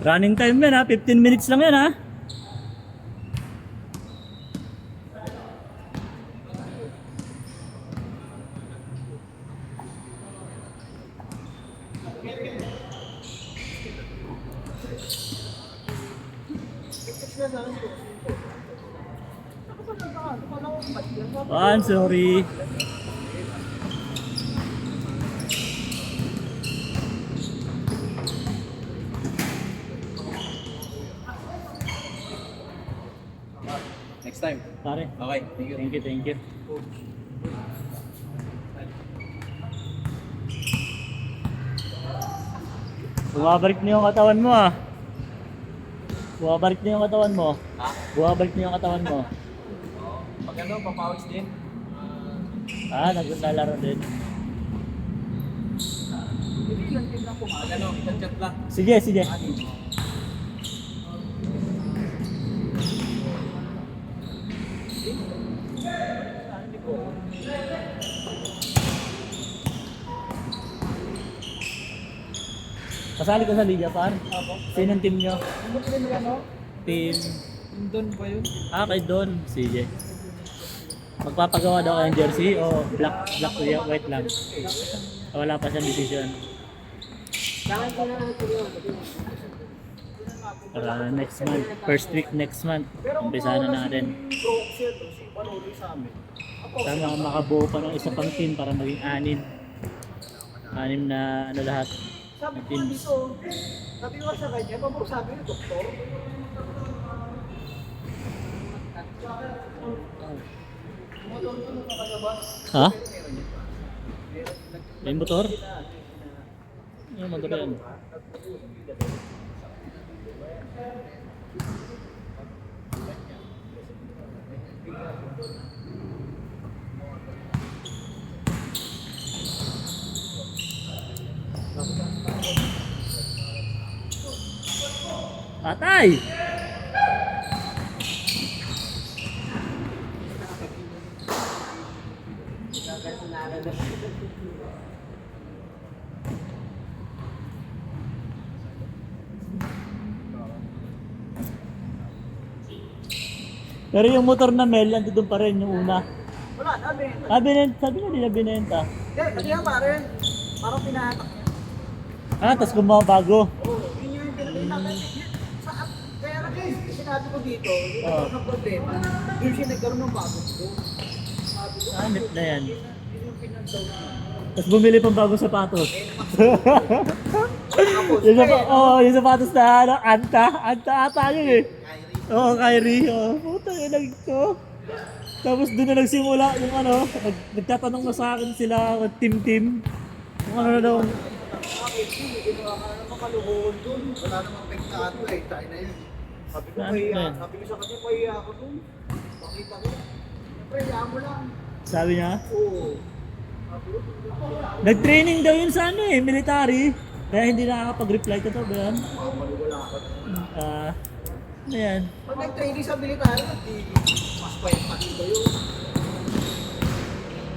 Running time yan ha, 15 minutes lang yan ha. Sorry. Next time. Pare. Okay, thank you. Thank you, thank you. Bumabalik na yung katawan mo ah. Bumabalik na yung katawan mo. Ha? Bumabalik na yung katawan mo. Pag ano, papawis din. Naglalaro din. Hindi lang din lang pumagal. Ano, chat lang. Sige, sige. Kasali ka sa liga, par? Ako. Sinong team nyo? Ano ba yung ano? Team... Doon ba yun? Kay Don. Sige. Magpapagawa daw kayong jersey o black white lang? Wala pa siyang decision. Para next month, first week next month, umpisa na natin. Sana makabuo pa ng isa pang team para maging anim. Anim na ano lahat. Sabi ko dito, sabi ko sa kanya, sabi ni doktor. Ha? May motor? Yung motor yan. Patay! Pero yung motor na Mel, nandun pa rin yung una. Wala, sabi. Sabi na nila binenta. Hindi, yan pare. Parang pinahatak niya. Tapos gumawa bago. Oo, yun yung pinagay namin. Kaya sinabi ko dito, yung nagkaroon ng problema, yun siya nagkaroon ng bago ko. Net na yan. Yun yung pinagdaw niya. Tapos bumili pang bagong sapatos. Tapos, Yung sapatos na ano, Anta ata yun eh. Oo, Kyrie. Puta yun lang ko. Tapos doon na nagsimula yung ano, nagtatanong na sa akin sila, team. Kung ano na daw. makaluhon dun. Wala namang pektado eh. Tayo na yun. Sabi ko sa kanya, pahiya ako dun. Pakita ko. Siyempre, hiya mo lang. Sabi niya? Oo. Nag-training daw yun sa ano eh, military. Kaya hindi nakakapag-reply ka to, ba yan? Wala ka. Ano yan? Pag nag-training sa military, mas kwenta dito yun.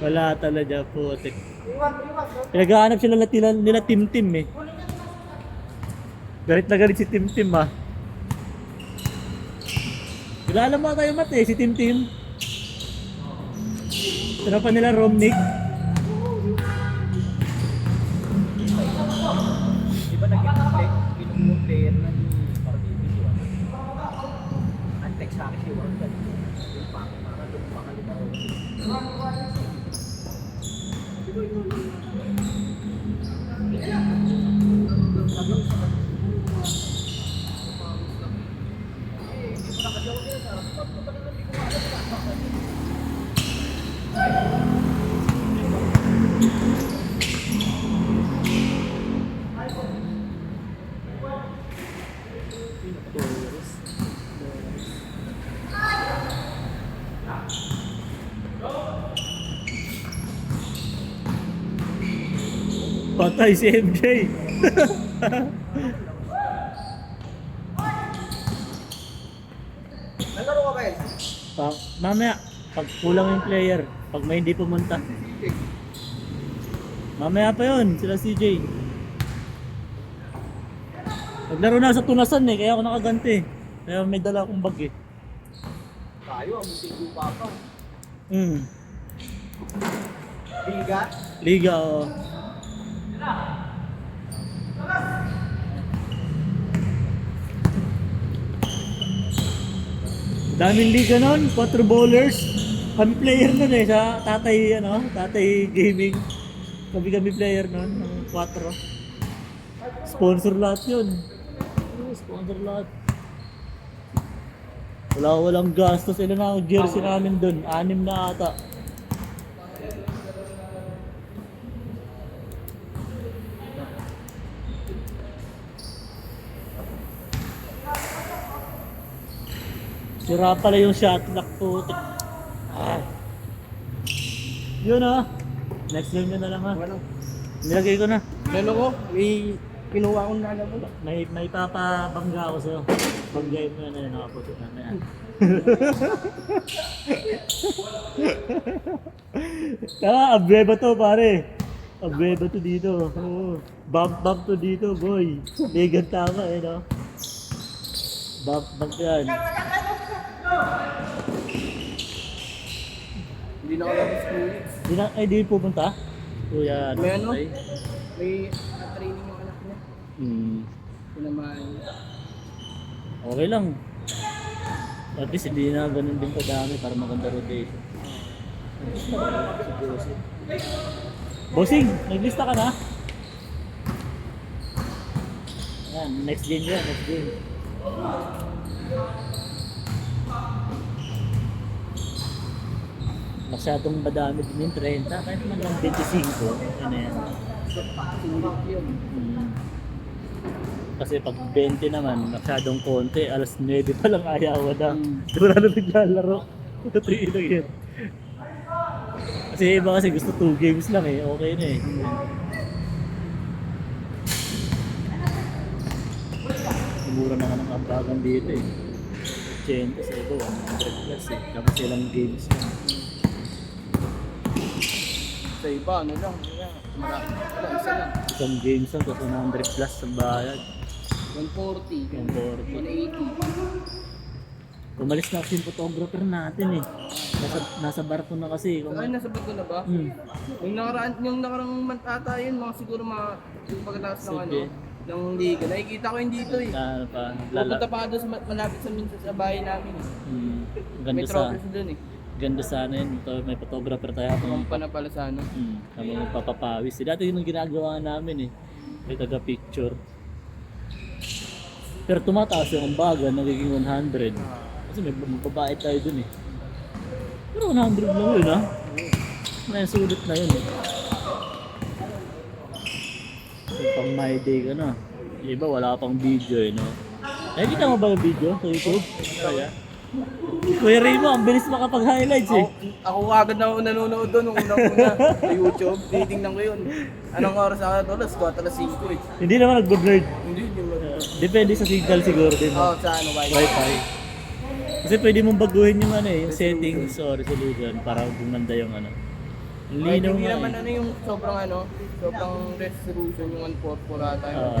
Wala talaga, putik. Pinag-aanap sila nila Tim eh. Galit na galit si Tim ah. Kilala mo tayo Mat eh, si Tim. Tropa nila Romnick. Di ba naging player na ni Paradiso si Juan? Antek sa akin si Juan. Para doon pakalitaw. Patay si MJ. Nalaro ka ba eh? Mamaya, pag kulang yung player, pag may hindi pumunta. Mamaya pa yun, sila CJ. Naglaro na ako sa tunasan eh, kaya ako nakaganti. Kaya may dala akong bag eh. Tayo, ang munting lupa pa. Hmm. Liga? Liga, oo. Daming liga nun, 4 bowlers. Kami player nun eh, sa tatay, tatay gaming. Kami player nun, ng 4. Sponsor lahat yun. Sponsor lahat. Walang gastos. Ilan na ang jersey namin dun? 6 na ata. Sira pala yung shot lock po. Yun ah. Next game nyo na lang ha. Walang. Nilagay ko na. Lalo ko, may kinuha kong lalabo. May papabangga ako sa'yo. Banggay mo na yun, nakapuso na na yan. Abreba to pare. Abreba to dito. Oo. Bump to dito boy. Legan tama eh no. Bump yan. Hindi na ako labas minutes. Di pupunta? Kuya, May ano? ay? May training yung anak niya. Ito naman. Okay lang. At least hindi na ganun din kadami para maganda rotation. Bossing, naglista ka na? Yan, next game yan, next game. Masyadong madami din yung 30, kahit man lang 25, ano yan. Sulit yun. Kasi pag 20 naman, masyadong konti, alas 9 pa lang ayawa na. Wala na naglalaro. 3 lang yan. Kasi iba kasi gusto 2 games lang eh, okay na eh. Mura na nga ng ambagan dito eh. 80 sa iba, 100 plus eh. Tapos ilang games lang. Sa iba, ano lang. Marami. Wala, isa lang. Isang games lang, tapos 100 plus sa bayad. 140. 140. 180. Umalis na kasi yung photographer natin eh. Nasa barko na kasi. Ay, nasa bago na ba? Yung nakarang month ata yun, mga siguro yung pagkatapos ng Sige. ng liga. Nakikita ko yun dito eh. Ano pa, Pupunta pa doon malapit sa bahay namin. Ganda May sa, trophies doon eh. ganda sana yun. Ito, may photographer tayo. Kumampa na pala sa ano. Kami magpapapawis. Dati yun ang ginagawa namin eh. May taga-picture. Pero tumataas yung ambagan, nagiging 100. Kasi may babae tayo dun eh. Pero 100 lang yun ha. May sulit na yun eh. Pang my day ka na. Yung iba wala pang video eh no. Nakikita mo ba yung video sa YouTube? Kaya. Kuya Raymo, ang bilis makapag-highlights eh. Ako agad na nanonood doon nung unang-una sa YouTube. Tinitingnan ko yun. Anong oras ako doon? Alas 5 eh. Hindi naman nagbo-blurred. Hindi, Depende sa signal siguro din. Oo, sa ano, Wi-Fi. Kasi pwede mong baguhin yung ano eh, yung settings o resolution para gumanda yung ano. Ang Kahit linaw hindi nga naman eh. ano yung sobrang resolution yung 144 ata yung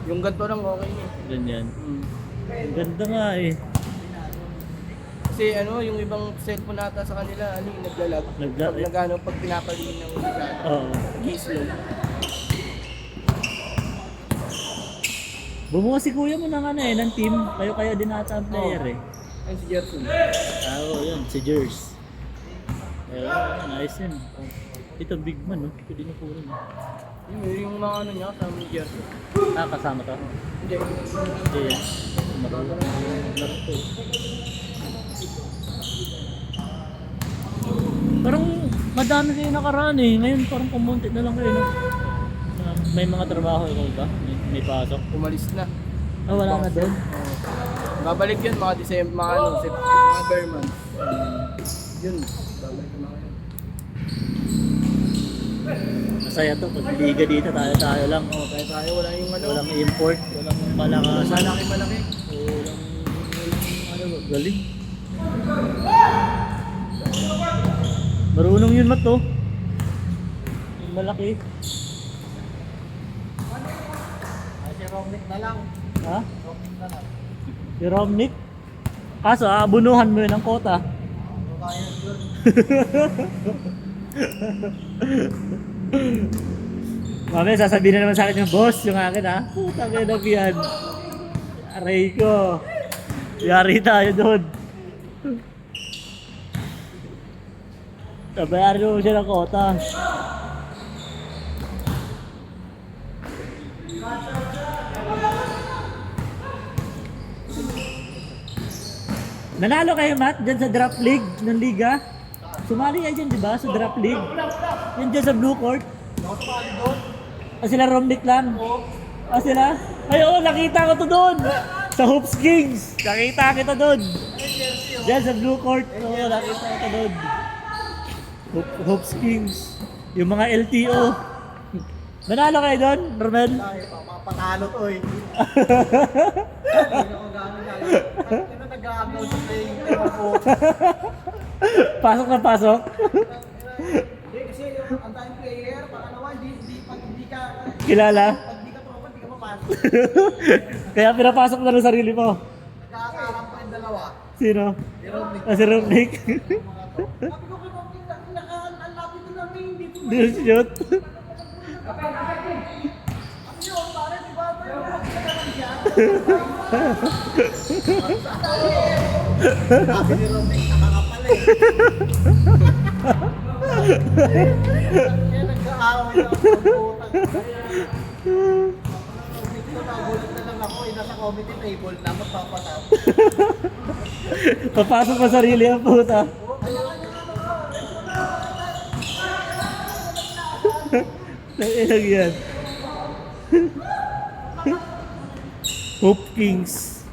144. Yung ganito lang okay na eh. Ganyan. Ang ganda nga eh. Kasi ano, yung ibang cellphone ata sa kanila, ano yung naglalag. Pag pinapaliin ng masyado. Oo. Nag-slow. Bumuha si kuya mo ng ano eh, ng team. Kayo din ata ang player eh. Ayun si Gerson. Oo, yun, si Jers. Nice yun. Ito big man no, pwede na puro no. Yung mga ano niya, kasama ni Gerson. Kasama to? Hindi. Hindi yan. Marunong laro to. Parang madami kayo nakaraan eh. Ngayon parang kumunti na lang kayo no. May mga trabaho ikaw ba? May pasok? Umalis na. Wala na doon. Babalik yun mga December, mga bare months. Yun, babalik na yun. Masaya to, pag liga dito tayo lang. Tayo wala yung ano. Walang import, walang malakasan. Malaki. Walang galing. Marunong yun mat to. Yung malaki. Romnick na lang. Ha? Romnick na lang. Si Romnick? Kaso abunuhan mo yun ng kota. Ano kaya yun? Mamaya sasabihin na naman sa akin yung boss, yung akin ha. Putang ina yan. Aray ko. Yari tayo doon. Nabayaran mo siya ng kota. Nanalo kayo, Matt, dyan sa draft league ng liga. Sumali kayo dyan, di ba? Sa draft league. Yan dyan sa blue court. Nakasali doon? Sila Romnick lang. Sila? Ay, oo, nakita ko to doon. Sa Hoops Kings. Nakita kita doon. Diyan sa blue court. Oo, nakita ko doon. Hoops Kings. Yung mga LTO. Nanalo kayo doon, Romel? Ay, papatalo to eh. Hindi ako gano'n gano'n. Ano nag-aagaw sa playing time ako? Pasok na pasok. Hindi kasi ang tayong player, baka naman pag hindi ka Kilala. tropa, hindi ka mapasok. Kaya pinapasok na ng sarili mo. Nagkakakarap pa yung dalawa. Sino? Si Romnick. Si Romnick. Sabi ko kay Romnick, ang lapit ko namin, hindi ko Dito shoot. Ano yun, pare, di ba? Pero Romnick na naman siya. Sabi ni Romnick, nakakapal eh. Kaya nagkaaway na ako ng putang. Romnick ko, nagulat na lang ako. Nasa committee table na, magpapatap. Papasok pa sarili ang puta. Nailag yan. Hope Kings.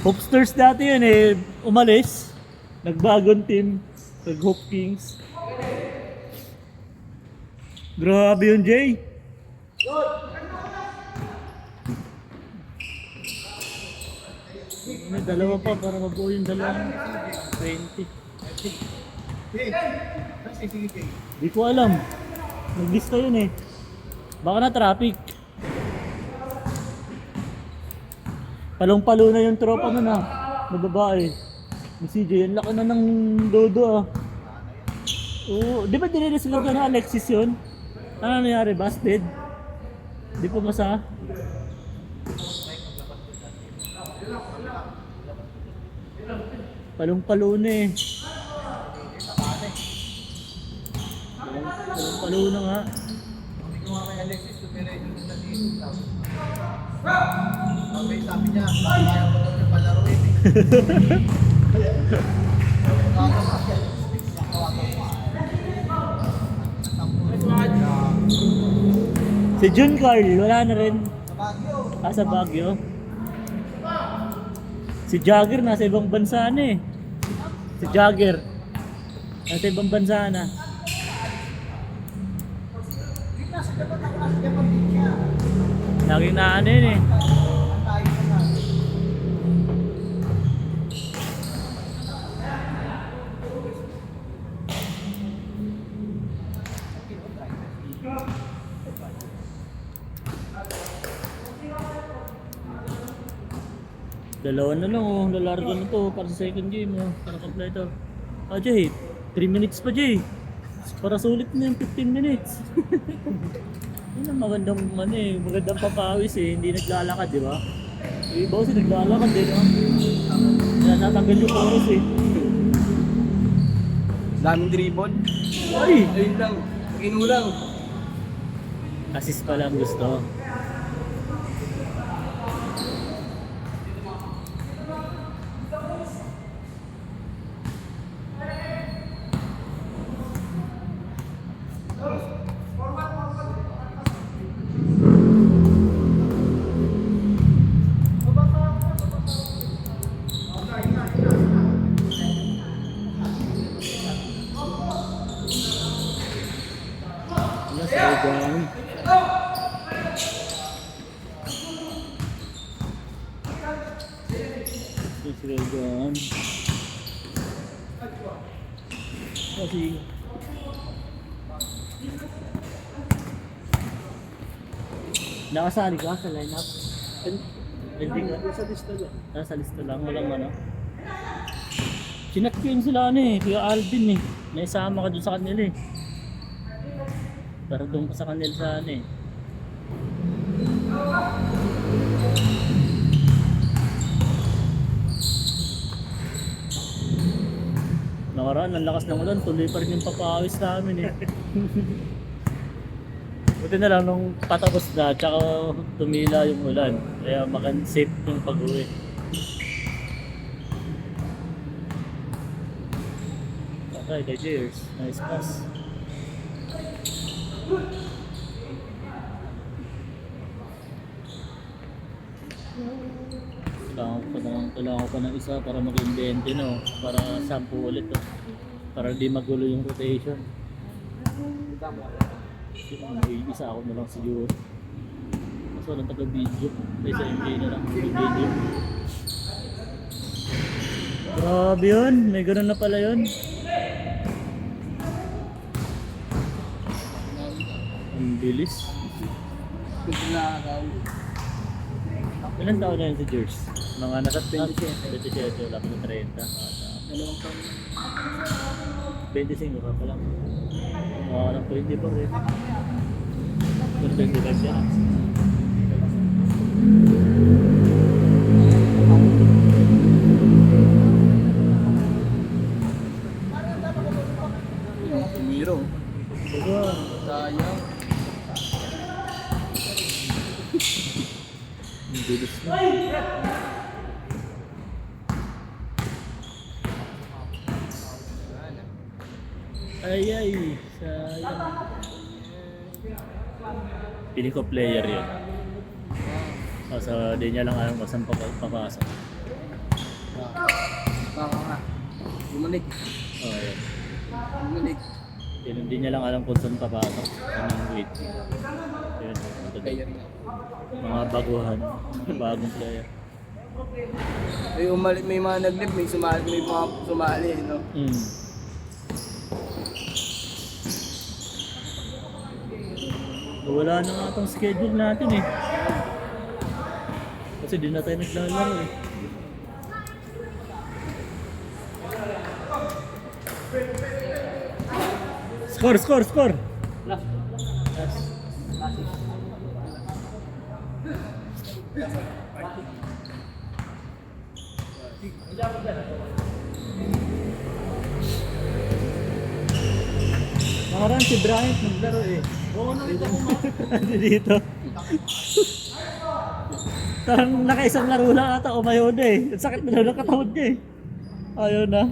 Hopsters dati yun eh. Umalis. Nagbagong team. Nag Hope Kings. Grabe yun, Jay. May dalawa pa para mabuo yung dalawang 20. Di ko alam. Naglista yun eh. Baka na traffic. Palong-palo na yung tropa nun ah. Na babae. Yung CJ, ang laki na ng dodo ah. Oo, di ba dinireslog ka na Alexis yun? Ano nangyari? Busted? Di po masa? Palong-palo na eh. Palong-palo na nga. Hindi ko nga kay Alexis, tumiray doon sa dito. Sabi niya, ayaw ko daw niya palaruin eh. Si Jun Carl, wala na rin. Sa Baguio. Sa Baguio. Si Jagger nasa ibang bansa na eh. Si Jagger. Nasa ibang bansa na. Nasa dapat ako nasa Japan din siya. Laging na ano yun eh. Tayo na. Dalawa na lang oh. Lalargo na to para sa second game oh. Para kompleto. Ah Jay, 3 minutes pa Jay. Para sulit na yung 15 minutes. Yun ang magandang ano eh. Magandang papawis eh. Hindi naglalakad di ba? Yung iba kasi naglalakad eh no? Kaya natanggal yung oras eh. Daming dribble. Ay! Ayun lang. Inulang. Assist pa lang gusto. Yes, Regan. Yes, Regan. Kasi Nakasali ka sa lineup? Hindi ka. Sa lista lang. Nasa lista lang, walang ano. Chinat ko yun sila ano eh, Kuya Alvin eh. Naisama ka dun sa kanila eh. Pero doon ka sa kanila sa ano eh. Nakaraan, ang lakas ng ulan, tuloy pa rin yung papawis namin eh. Buti na lang nung patapos na, tsaka tumila yung ulan. Kaya safe yung pag-uwi. Okay, kay Cheers. Nice pass. Kailangan ko pa ng isa para maging 20 no? Para 10 ulit to. Para di magulo yung rotation. May isa ako na lang siguro. Mas walang taga-video. Kaysa MK na lang taga-video. Grabe yun. May ganun na pala yun. Ang bilis. Kung nakakawin. Ilan taon na yun si Jers? Mga nasa 27. Wala pa na 30. Dalawang taon. 25 ka pa lang. Mga ng 20 pa rin. Pero 25 siya. Miro. Diba? Sayang. Ang bilis na. Ay, sayang. Piling ko player yun. Kasi di niya lang alam kung saan papasok. Baka nga. Bumalik. Oh, yun. Bumalik. Hindi niya lang alam kung saan papasok. Anong wait. Yun. Kaya rin. Mga baguhan. Mga bagong player. May mga nag-live, may mga sumali, no? Wala na nga itong schedule natin eh. Kasi di na tayo naglalaro eh. Score! Last. Nakaraan si Bryant naglaro eh. Oo, nakita ko nga. Dito. Parang nakaisang laro lang ata o mayon eh. Ang sakit na lang ng katawan niya eh. Ayun na.